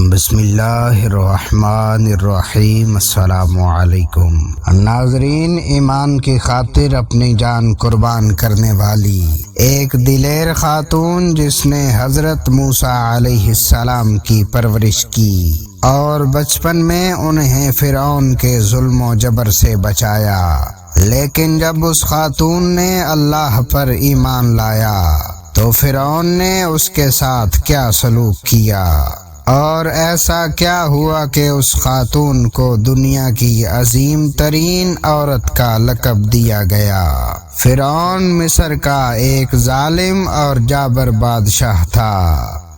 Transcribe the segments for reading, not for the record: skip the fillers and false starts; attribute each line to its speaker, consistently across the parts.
Speaker 1: بسم اللہ الرحمن الرحیم۔ السلام علیکم ناظرین، ایمان کی خاطر اپنی جان قربان کرنے والی ایک دلیر خاتون جس نے حضرت موسیٰ علیہ السلام کی پرورش کی اور بچپن میں انہیں فرعون کے ظلم و جبر سے بچایا، لیکن جب اس خاتون نے اللہ پر ایمان لایا تو فرعون نے اس کے ساتھ کیا سلوک کیا، اور ایسا کیا ہوا کہ اس خاتون کو دنیا کی عظیم ترین عورت کا لقب دیا گیا۔ فرعون مصر کا ایک ظالم اور جابر بادشاہ تھا۔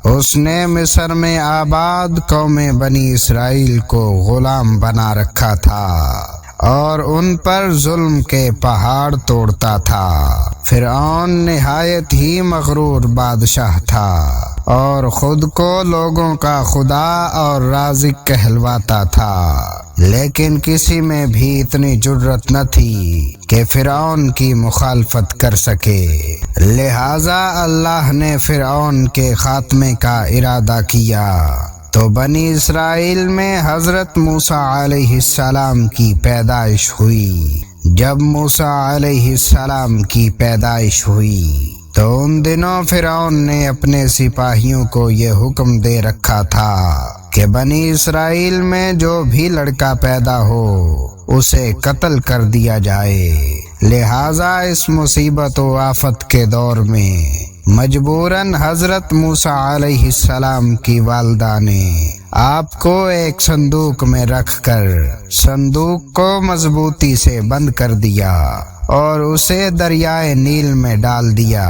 Speaker 1: اس نے مصر میں آباد قوم بنی اسرائیل کو غلام بنا رکھا تھا اور ان پر ظلم کے پہاڑ توڑتا تھا۔ فرعون نہایت ہی مغرور بادشاہ تھا اور خود کو لوگوں کا خدا اور رازق کہلواتا تھا، لیکن کسی میں بھی اتنی جرت نہ تھی کہ فرعون کی مخالفت کر سکے۔ لہذا اللہ نے فرعون کے خاتمے کا ارادہ کیا تو بنی اسرائیل میں حضرت موسیٰ علیہ السلام کی پیدائش ہوئی۔ جب موسیٰ علیہ السلام کی پیدائش ہوئی تو ان دنوں فرعون نے اپنے سپاہیوں کو یہ حکم دے رکھا تھا کہ بنی اسرائیل میں جو بھی لڑکا پیدا ہو اسے قتل کر دیا جائے۔ لہذا اس مصیبت و آفت کے دور میں مجبوراً حضرت موسیٰ علیہ السلام کی والدہ نے آپ کو ایک صندوق میں رکھ کر صندوق کو مضبوطی سے بند کر دیا اور اسے دریائے نیل میں ڈال دیا۔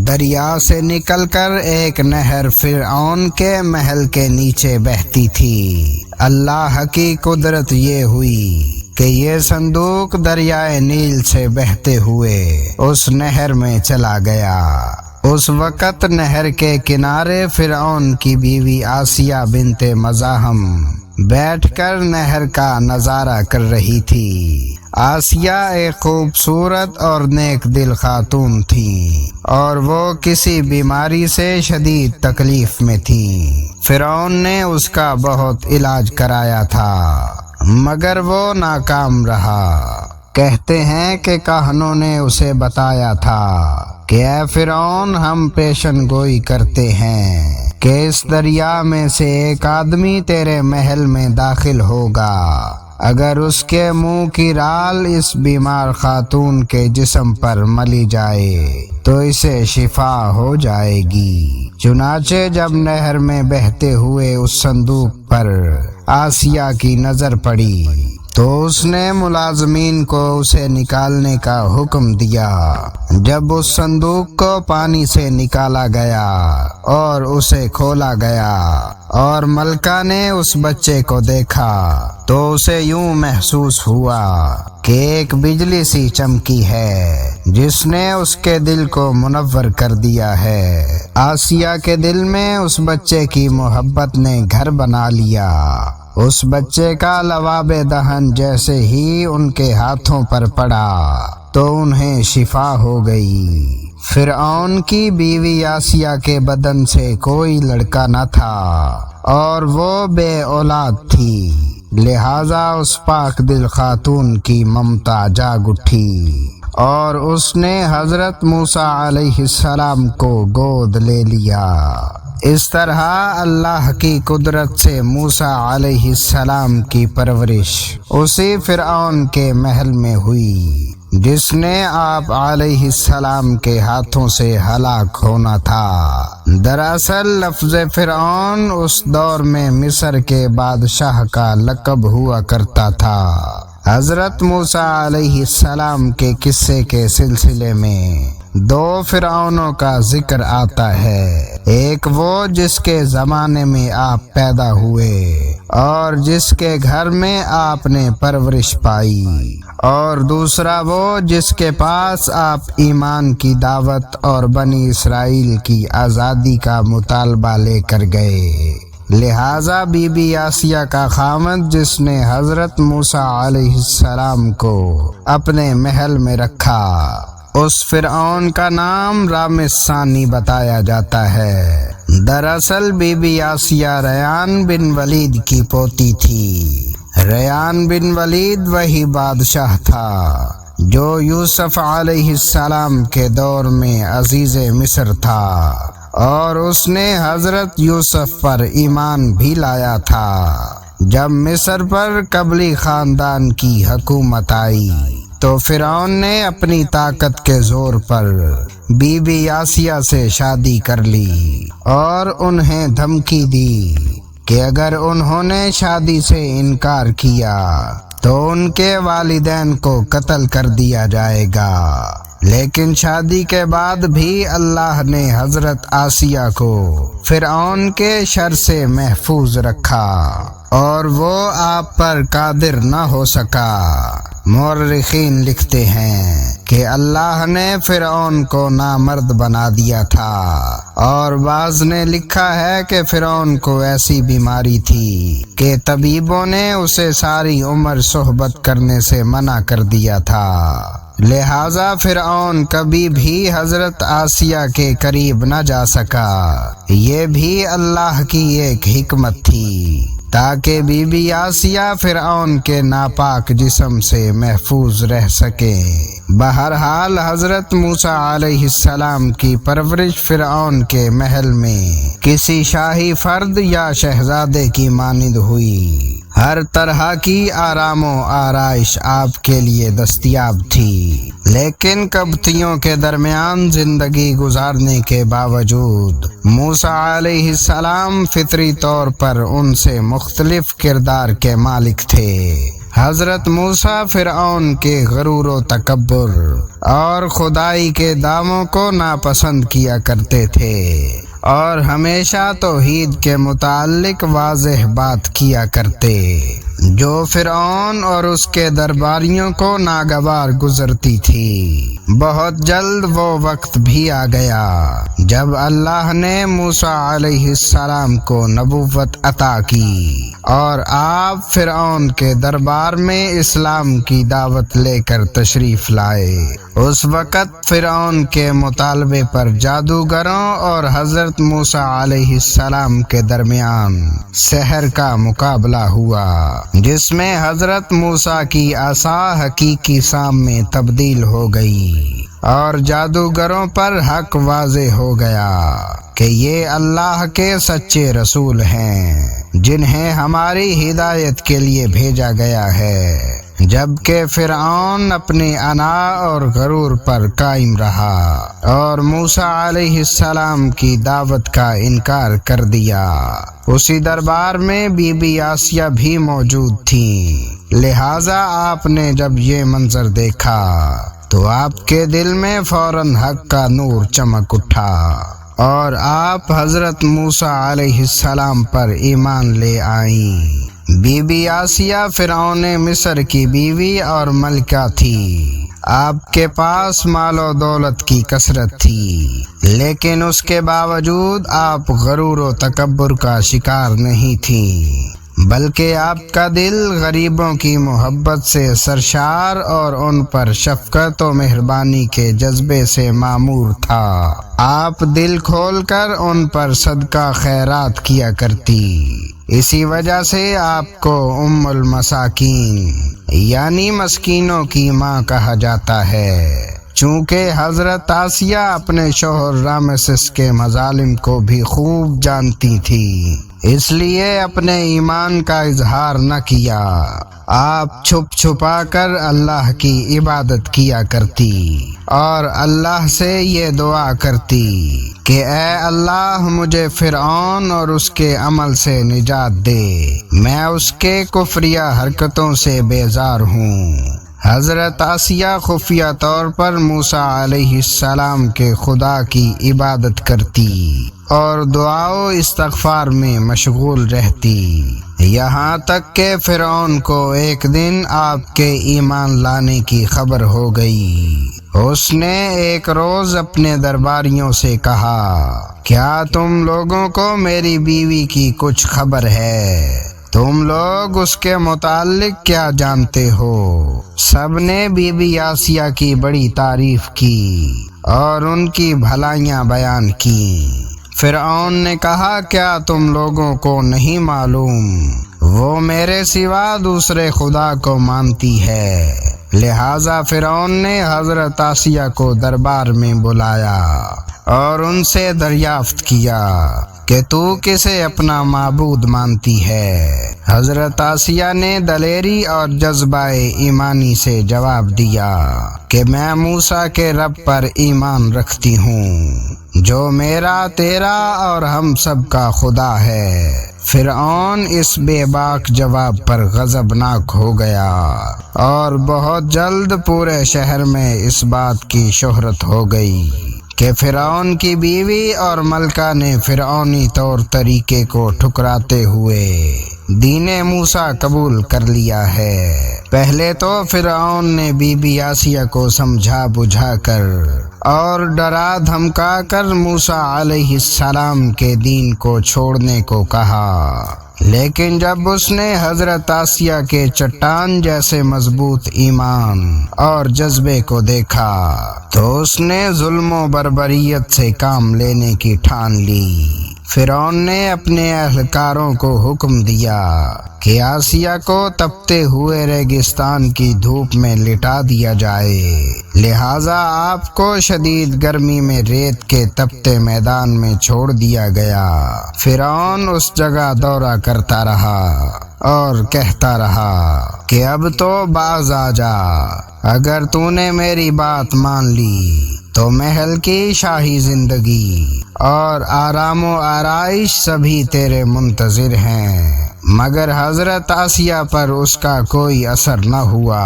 Speaker 1: دریا سے نکل کر ایک نہر فرعون کے محل کے نیچے بہتی تھی۔ اللہ کی قدرت یہ ہوئی کہ یہ صندوق دریائے نیل سے بہتے ہوئے اس نہر میں چلا گیا۔ اس وقت نہر کے کنارے فرعون کی بیوی آسیہ بنت مزاحم بیٹھ کر نہر کا نظارہ کر رہی تھی۔ آسیہ ایک خوبصورت اور نیک دل خاتون تھی اور وہ کسی بیماری سے شدید تکلیف میں تھی۔ فرعون نے اس کا بہت علاج کرایا تھا مگر وہ ناکام رہا۔ کہتے ہیں کہ کاہنوں نے اسے بتایا تھا کہ اے فرعون، ہم پیشن گوئی کرتے ہیں کہ اس دریا میں سے ایک آدمی تیرے محل میں داخل ہوگا، اگر اس کے منہ کی رال اس بیمار خاتون کے جسم پر ملی جائے تو اسے شفا ہو جائے گی۔ چنانچہ جب نہر میں بہتے ہوئے اس صندوق پر آسیہ کی نظر پڑی تو اس نے ملازمین کو اسے نکالنے کا حکم دیا۔ جب اس صندوق کو پانی سے نکالا گیا اور اسے کھولا گیا اور ملکہ نے اس بچے کو دیکھا تو اسے یوں محسوس ہوا کہ ایک بجلی سی چمکی ہے جس نے اس کے دل کو منور کر دیا ہے۔ آسیہ کے دل میں اس بچے کی محبت نے گھر بنا لیا۔ اس بچے کا لواب دہن جیسے ہی ان کے ہاتھوں پر پڑا تو انہیں شفا ہو گئی۔ فرعون کی بیوی آسیہ کے بدن سے کوئی لڑکا نہ تھا اور وہ بے اولاد تھی، لہذا اس پاک دل خاتون کی ممتا جاگ اٹھی اور اس نے حضرت موسیٰ علیہ السلام کو گود لے لیا۔ اس طرح اللہ کی قدرت سے موسیٰ علیہ السلام کی پرورش اسی فرعون کے محل میں ہوئی جس نے آپ علیہ السلام کے ہاتھوں سے ہلاک ہونا تھا۔ دراصل لفظ فرعون اس دور میں مصر کے بادشاہ کا لقب ہوا کرتا تھا۔ حضرت موسیٰ علیہ السلام کے قصے کے سلسلے میں دو فرعونوں کا ذکر آتا ہے، ایک وہ جس کے زمانے میں آپ پیدا ہوئے اور جس کے گھر میں آپ نے پرورش پائی، اور دوسرا وہ جس کے پاس آپ ایمان کی دعوت اور بنی اسرائیل کی آزادی کا مطالبہ لے کر گئے۔ لہذا بی بی آسیہ کا خاوند جس نے حضرت موسیٰ علیہ السلام کو اپنے محل میں رکھا، اس فرعون کا نام رامس ثانی بتایا جاتا ہے۔ دراصل بی بی آسیہ ریان بن ولید کی پوتی تھی۔ ریان بن ولید وہی بادشاہ تھا جو یوسف علیہ السلام کے دور میں عزیز مصر تھا، اور اس نے حضرت یوسف پر ایمان بھی لایا تھا۔ جب مصر پر قبلی خاندان کی حکومت آئی تو فرعون نے اپنی طاقت کے زور پر بی بی آسیہ سے شادی کر لی اور انہیں دھمکی دی کہ اگر انہوں نے شادی سے انکار کیا تو ان کے والدین کو قتل کر دیا جائے گا۔ لیکن شادی کے بعد بھی اللہ نے حضرت آسیہ کو فرعون کے شر سے محفوظ رکھا اور وہ آپ پر قادر نہ ہو سکا۔ مورخین لکھتے ہیں کہ اللہ نے فرعون کو نامرد بنا دیا تھا، اور بعض نے لکھا ہے کہ فرعون کو ایسی بیماری تھی کہ طبیبوں نے اسے ساری عمر صحبت کرنے سے منع کر دیا تھا، لہذا فرعون کبھی بھی حضرت آسیہ کے قریب نہ جا سکا۔ یہ بھی اللہ کی ایک حکمت تھی تاکہ بی بی آسیہ فرعون کے ناپاک جسم سے محفوظ رہ سکیں۔ بہرحال حضرت موسیٰ علیہ السلام کی پرورش فرعون کے محل میں کسی شاہی فرد یا شہزادے کی مانند ہوئی۔ ہر طرح کی آرام و آرائش آپ کے لیے دستیاب تھی، لیکن قبطیوں کے درمیان زندگی گزارنے کے باوجود موسیٰ علیہ السلام فطری طور پر ان سے مختلف کردار کے مالک تھے۔ حضرت موسیٰ فرعون کے غرور و تکبر اور خدائی کے دعووں کو ناپسند کیا کرتے تھے، اور ہمیشہ توحید کے متعلق واضح بات کیا کرتے جو فرعون اور اس کے درباریوں کو ناگوار گزرتی تھی۔ بہت جلد وہ وقت بھی آ گیا جب اللہ نے موسیٰ علیہ السلام کو نبوت عطا کی اور آپ فرعون کے دربار میں اسلام کی دعوت لے کر تشریف لائے۔ اس وقت فرعون کے مطالبے پر جادوگروں اور حضرت موسیٰ علیہ السلام کے درمیان سحر کا مقابلہ ہوا، جس میں حضرت موسیٰ کی عصا حقیقی سام میں تبدیل ہو گئی اور جادوگروں پر حق واضح ہو گیا کہ یہ اللہ کے سچے رسول ہیں جنہیں ہماری ہدایت کے لیے بھیجا گیا ہے، جبکہ فرعون اپنی انا اور غرور پر قائم رہا اور موسیٰ علیہ السلام کی دعوت کا انکار کر دیا۔ اسی دربار میں بی بی آسیہ بھی موجود تھیں، لہٰذا آپ نے جب یہ منظر دیکھا تو آپ کے دل میں فوراً حق کا نور چمک اٹھا اور آپ حضرت موسیٰ علیہ السلام پر ایمان لے آئیں۔ بی بی آسیہ فرعون مصر کی بیوی اور ملکہ تھی۔ آپ کے پاس مال و دولت کی کثرت تھی، لیکن اس کے باوجود آپ غرور و تکبر کا شکار نہیں تھیں، بلکہ آپ کا دل غریبوں کی محبت سے سرشار اور ان پر شفقت و مہربانی کے جذبے سے معمور تھا۔ آپ دل کھول کر ان پر صدقہ خیرات کیا کرتی، اسی وجہ سے آپ کو ام المساکین یعنی مسکینوں کی ماں کہا جاتا ہے۔ چونکہ حضرت آسیہ اپنے شوہر رامسس کے مظالم کو بھی خوب جانتی تھی، اس لیے اپنے ایمان کا اظہار نہ کیا۔ آپ چھپ چھپا کر اللہ کی عبادت کیا کرتی اور اللہ سے یہ دعا کرتی کہ اے اللہ مجھے فرعون اور اس کے عمل سے نجات دے، میں اس کے کفریہ حرکتوں سے بیزار ہوں۔ حضرت آسیہ خفیہ طور پر موسیٰ علیہ السلام کے خدا کی عبادت کرتی اور دعا و استغفار میں مشغول رہتی، یہاں تک کہ فرعون کو ایک دن آپ کے ایمان لانے کی خبر ہو گئی۔ اس نے ایک روز اپنے درباریوں سے کہا، کیا تم لوگوں کو میری بیوی کی کچھ خبر ہے؟ تم لوگ اس کے متعلق کیا جانتے ہو؟ سب نے بی بی آسیہ کی بڑی تعریف کی اور ان کی بھلائیاں بیان کی۔ فرعون نے کہا کیا تم لوگوں کو نہیں معلوم وہ میرے سوا دوسرے خدا کو مانتی ہے؟ لہذا فرعون نے حضرت آسیہ کو دربار میں بلایا اور ان سے دریافت کیا کہ تو کسے اپنا معبود مانتی ہے؟ حضرت آسیہ نے دلیری اور جذبہ ایمانی سے جواب دیا کہ میں موسیٰ کے رب پر ایمان رکھتی ہوں جو میرا تیرا اور ہم سب کا خدا ہے۔ فرعون اس بے باک جواب پر غضبناک ہو گیا اور بہت جلد پورے شہر میں اس بات کی شہرت ہو گئی کہ فرعون کی بیوی اور ملکہ نے فرعونی طور طریقے کو ٹھکراتے ہوئے دین موسیٰ قبول کر لیا ہے۔ پہلے تو فرعون نے بی بی آسیہ کو سمجھا بجھا کر اور ڈرا دھمکا کر موسیٰ علیہ السلام کے دین کو چھوڑنے کو کہا، لیکن جب اس نے حضرت آسیہ کے چٹان جیسے مضبوط ایمان اور جذبے کو دیکھا تو اس نے ظلم و بربریت سے کام لینے کی ٹھان لی۔ فرعون نے اپنے اہلکاروں کو حکم دیا کہ آسیہ کو تپتے ہوئے ریگستان کی دھوپ میں لٹا دیا جائے، لہذا آپ کو شدید گرمی میں ریت کے تپتے میدان میں چھوڑ دیا گیا۔ فرعون اس جگہ دورہ کرتا رہا اور کہتا رہا کہ اب تو باز آ جا، اگر تو نے میری بات مان لی تو محل کی شاہی زندگی اور آرام و آرائش سبھی تیرے منتظر ہیں۔ مگر حضرت آسیہ پر اس کا کوئی اثر نہ ہوا،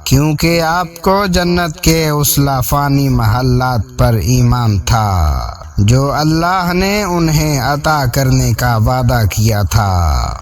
Speaker 1: کیونکہ آپ کو جنت کے اس لافانی محلات پر ایمان تھا جو اللہ نے انہیں عطا کرنے کا وعدہ کیا تھا۔